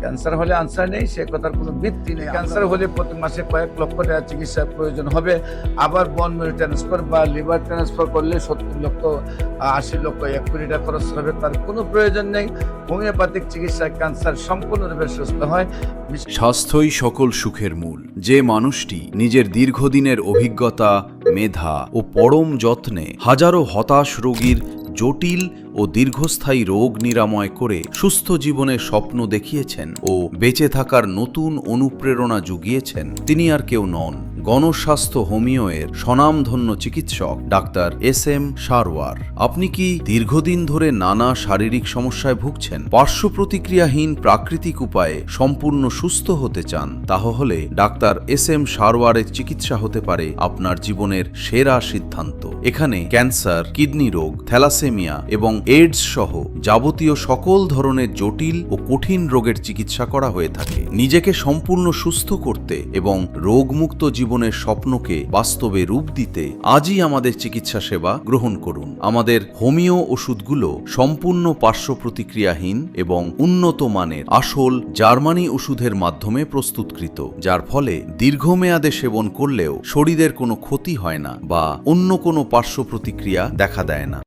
Cancer হলে answer নেই, সে কথার কোনো ভিত্তি নেই। ক্যান্সার হলে প্রতি মাসে কয়েক লক্ষ টাকা চিকিৎসার প্রয়োজন হবে। আবার বোন ম্যারো ট্রান্সফার বা লিভার ট্রান্সফার করলে 70 লক্ষ 80 লক্ষ 1 কোটি টাকা খরচ হবে, তার কোনো প্রয়োজন নেই। হোমিওপ্যাথিক চিকিৎসায় ক্যান্সার সম্পূর্ণরূপে সুস্থ হয়। স্বাস্থ্যই সকল সুখের মূল। যে মানুষটি নিজের দীর্ঘদিনের অভিজ্ঞতা, মেধা ও পরম যত্নে হাজারো হতাশ রোগীর জটিল ও দীর্ঘস্থায়ী রোগ নিরাময় করে সুস্থ জীবনের স্বপ্ন দেখিয়েছেন ও বেঁচে থাকার নতুন অনুপ্রেরণা জুগিয়েছেন, তিনি আর কেউ নন, গণস্বাস্থ্য হোমিওয়ের স্বনামধন্য চিকিৎসক ডাক্তার SM সারওয়ার। আপনি কি দীর্ঘদিন ধরে নানা শারীরিক সমস্যায় ভুগছেন, পার্শ্ব প্রতিক্রিয়াহীন প্রাকৃতিক উপায়ে সম্পূর্ণ সুস্থ হতে চান? তাহলে ডাক্তার SM সারওয়ারের চিকিৎসা হতে পারে আপনার জীবনের সেরা সিদ্ধান্ত। এখানে ক্যান্সার, কিডনি রোগ, থ্যালাসেমিয়া এবং এইডস সহ যাবতীয় সকল ধরনের জটিল ও কঠিন রোগের চিকিৎসা করা হয়ে থাকে। নিজেকে সম্পূর্ণ সুস্থ করতে এবং রোগমুক্ত জীবনের স্বপ্নকে বাস্তবে রূপ দিতে আজই আমাদের চিকিৎসা সেবা গ্রহণ করুন। আমাদের হোমিও ওষুধগুলো সম্পূর্ণ পার্শ্ব প্রতিক্রিয়াহীন এবং উন্নত মানের আসল জার্মানি ওষুধের মাধ্যমে প্রস্তুতকৃত, যার ফলে দীর্ঘমেয়াদে সেবন করলেও শরীরের কোনো ক্ষতি হয় না বা অন্য কোনো পার্শ্ব প্রতিক্রিয়া দেখা দেয় না।